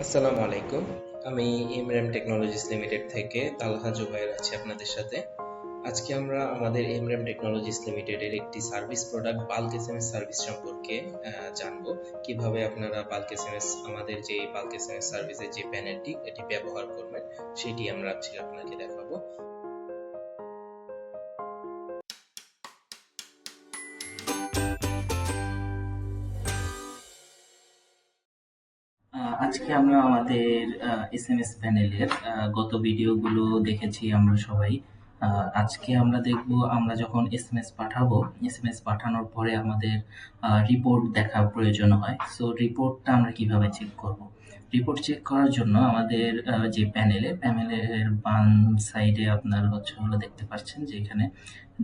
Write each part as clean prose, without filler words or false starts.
আসসালামু আলাইকুম। আমি এমরাম টেকনোলজিস লিমিটেড থেকে তালহা জুবায়ের আছি আপনাদের সাথে। আজকে আমরা আমাদের এমরাম টেকনোলজিস লিমিটেডের একটি service product bulk SMS service সম্পর্কে জানবো। কিভাবে আপনারা বাল্ক এসএমএস আমাদের যে বাল্ক এসএমএস সার্ভিসের যে প্যানেলটি এটি ব্যবহার করবেন সেটি আমরা আজকে আপনাকে দেখাবো। আজকে আমরা আমাদের এসএমএস প্যানেলের গত ভিডিওগুলো দেখেছি আমরা সবাই। আজকে আমরা দেখব আমরা যখন এসএমএস পাঠাবো, এসএমএস পাঠানোর পরে আমাদের রিপোর্ট দেখা প্রয়োজন হয়। সো রিপোর্টটা আমরা কিভাবে চেক করব? রিপোর্ট চেক করার জন্য আমাদের যে প্যানেলের বাম সাইডে আপনার হলো দেখতে পাচ্ছেন যে এখানে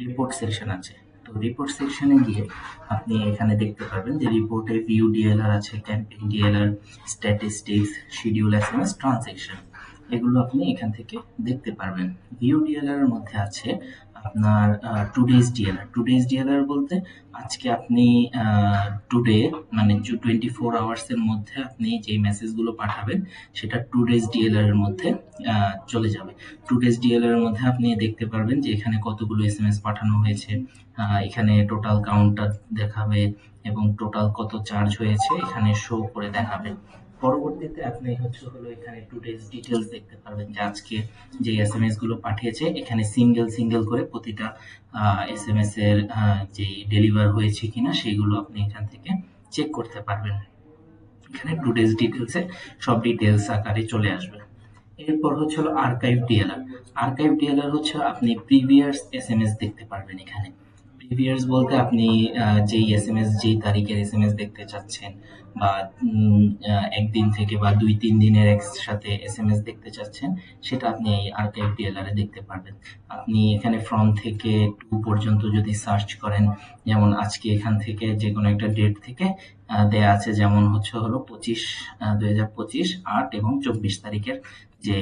রিপোর্ট সেকশন আছে। তো রিপোর্ট সেকশনে গিয়ে আপনি এখানে দেখতে পারবেন যে রিপোর্টে ভিউ ডিএলআর আছে, campaign DLR, statistics, schedule SMS, transaction, এগুলো আপনি এখান থেকে দেখতে পারবেন। ভিউ ডিএলআর এর মধ্যে আছে আপনার টুডেজ ডিএলআর। টুডেজ ডিএলআর বলতে আজকে আপনি টুডে মানে 24 আওয়ার্স এর মধ্যে আপনি যে মেসেজগুলো পাঠাবেন সেটা টুডেজ ডিএলআর এর মধ্যে চলে যাবে। টুডেজ ডিএলআর এর মধ্যে আপনি দেখতে পারবেন যে এখানে কতগুলো এসএমএস পাঠানো হয়েছে, এখানে টোটাল কাউন্টটা দেখাবে এবং টোটাল কত চার্জ হয়েছে এখানে শো করে দেখাবে। পরবর্তীতে আপনি এখানে টুডেজ ডিটেলস দেখতে পারবেন যে আজকে যে এসএমএস গুলো পাঠিয়েছে এখানে সিঙ্গেল করে প্রতিটা এসএমএস এর যে ডেলিভার হয়েছে কিনা সেগুলো আপনি এখান থেকে চেক করতে পারবেন। এখানে টুডেজ ডিটেলসে সব ডিটেলস আকারে চলে আসবে। এরপর আর্কাইভ ডিএলআর। আর্কাইভ ডিএলআর আপনি প্রিভিয়াস এসএমএস দেখতে পারবেন এখানে। প্রিভিয়াস বলতে আপনি যেই এসএমএস যেই তারিখের এসএমএস দেখতে চাচ্ছেন বা একদিন থেকে বা 2-3 দিনের একসাথে এসএমএস দেখতে চাচ্ছেন সেটা আপনি এই আর্কাইভ ডিএলআর এ দেখতে পারবেন। আপনি এখানে ফ্রম থেকে টু পর্যন্ত যদি সার্চ করেন, যেমন আজকে এখান থেকে যে কোনো একটা ডেট থেকে দেয়া আছে, যেমন 2025 8 এবং 24 তারিখের যে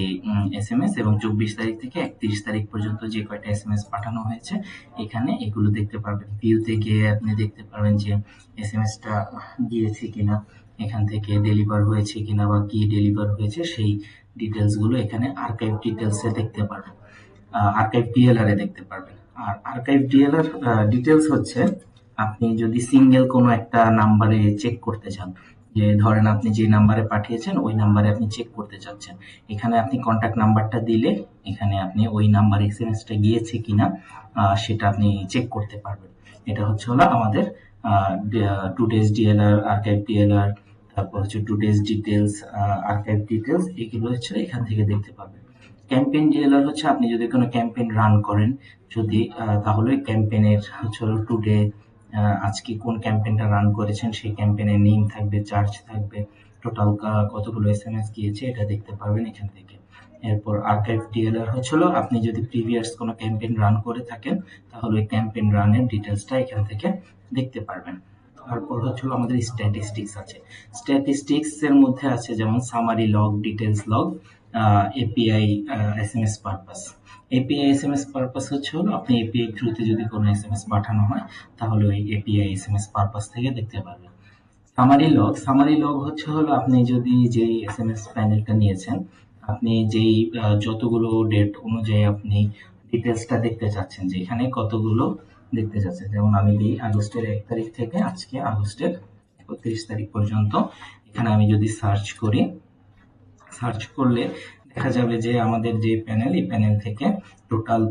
এসএমএস এবং 24 তারিখ থেকে 31 তারিখ পর্যন্ত যে কয়টা এসএমএস পাঠানো হয়েছে এখানে এগুলো দেখতে পারবেন। ভিউতে গিয়ে আপনি দেখতে পারবেন যে এসএমএসটা গিয়েছে কিনা, এখান থেকে ডেলিভার হয়েছে কিনা বা কি ডেলিভার হয়েছে সেই ডিটেলস গুলো এখানে আর্কাইভ ডিটেলসে দেখতে পারবেন, আর্কাইভ ডিএলআর এ দেখতে পারবেন। আর আর্কাইভ ডিএলআর ডিটেলস আপনি যদি সিঙ্গেল কোনো একটা নাম্বারে চেক করতে চান, যে ধরেন আপনি যে নাম্বারে পাঠিয়েছেন ওই নাম্বারে আপনি চেক করতে চাচ্ছেন, এখানে আপনি কন্ট্যাক্ট নাম্বারটা দিলে এখানে আপনি ওই নাম্বারে এসএমএসটা গিয়েছে কিনা সেটা আপনি চেক করতে পারবেন। এটা আমাদের টুডেজ ডিএলআর, আর্কাইভ ডিএলআর, তারপর টুডেজ ডিটেলস, আর্কাইভ ডিটেলস, এগুলো এখান থেকে দেখতে পাবেন। ক্যাম্পেইন ডিএলআর আপনি যদি কোনো ক্যাম্পেইন রান করেন যদি তাহলে ক্যাম্পেইনের টুডে আজকে কোন ক্যাম্পেইনটা রান করেছেন সেই ক্যাম্পেইনের নেম থাকবে, চার্জ থাকবে, টোটাল কতগুলো এসএমএস গিয়েছে এটা দেখতে পারবেন এখান থেকে। এরপর আর্কাইভ ডিএলআর আপনি যদি প্রিভিয়াস কোনো ক্যাম্পেইন রান করে থাকেন তাহলে ওই ক্যাম্পেইন রানের ডিটেলসটা এখান থেকে দেখতে পারবেন। তারপর আমাদের স্ট্যাটিস্টিক্স আছে। স্ট্যাটিস্টিক্স এর মধ্যে আছে যেমন summary log, details log, API, SMS purpose. API SMS purpose আপনি এপিআই থ্রুতে যদি কোনো এসএমএস পাঠানো হয় তাহলে ওই এপিআই এসএমএস পারপাস থেকে দেখতে পারবেন। সামারি লগ আপনি যদি যেই এসএমএস প্যানেলটা নিয়েছেন আপনি যেই যতগুলো ডেট অনুযায়ী আপনি ডিটেলসটা দেখতে চাচ্ছেন যে এখানে কতগুলো দেখতে চাচ্ছেন, যেমন আমি দিই আগস্টের 1 তারিখ থেকে আজকে আগস্টের 31 তারিখ পর্যন্ত। এখানে আমি যদি সার্চ করি, সার্চ করলে দেখা যাবে যে আমাদের যে প্যানেল, এই প্যানেল থেকে টোটাল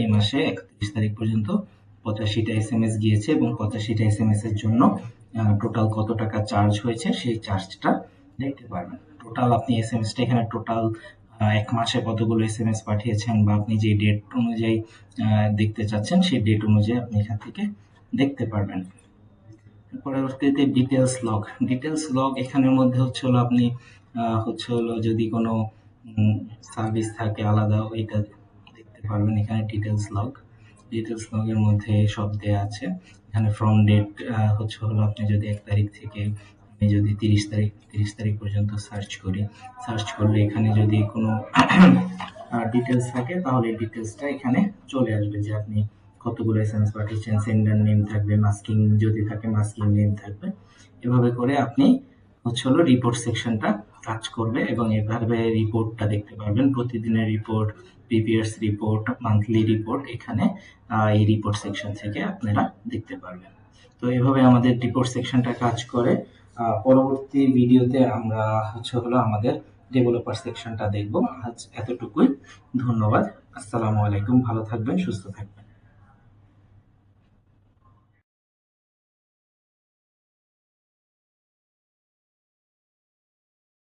এই মাসে 31 তারিখ পর্যন্ত 85টা এসএমএস গিয়েছে এবং 85টা এসএমএস এর জন্য টোটাল কত টাকা চার্জ হয়েছে সেই চার্জটা দেখতে পারবেন। টোটাল আপনি এসএমএসটা এখানে টোটাল এক মাসে কতগুলো এসএমএস পাঠিয়েছেন বা আপনি যে ডেট অনুযায়ী দেখতে চাচ্ছেন সেই ডেট অনুযায়ী আপনি এখান থেকে দেখতে পারবেন। পরবর্তীতে ডিটেলস লগ এখানের মধ্যে আপনি যদি কোনো সার্ভিস থাকে আলাদা ওইটা দেখতে পারবেন। এখানে ডিটেলস লগের মধ্যে সব দেয়া আছে। এখানে ফ্রম ডেট আপনি যদি 1 তারিখ থেকে আমি যদি 30 তারিখ পর্যন্ত সার্চ করলে এখানে যদি কোনো ডিটেলস থাকে তাহলে ডিটেলসটা এখানে চলে আসবে যে আপনি কতগুলো এসএমএস পাঠিয়েছেন, সেন্ডার নেম থাকবে, মাস্কিং যদি থাকে মাস্কিং নেম থাকবে। এভাবে করে আপনি রিপোর্ট সেকশনটা কাজ করবে এবং এভাবে রিপোর্টটা দেখতে পারবেন, প্রতিদিনের report, previous report, monthly report এখানে এই রিপোর্ট সেকশন থেকে আপনারা দেখতে পারবেন। তো এভাবে আমাদের রিপোর্ট সেকশনটা কাজ করে। পরবর্তী ভিডিওতে আমরা হলো আমাদের ডেভেলপার সেকশনটা দেখব। আজ এতটুকুই, ধন্যবাদ, আসসালামু আলাইকুম, ভালো থাকবেন, সুস্থ থাকবেন।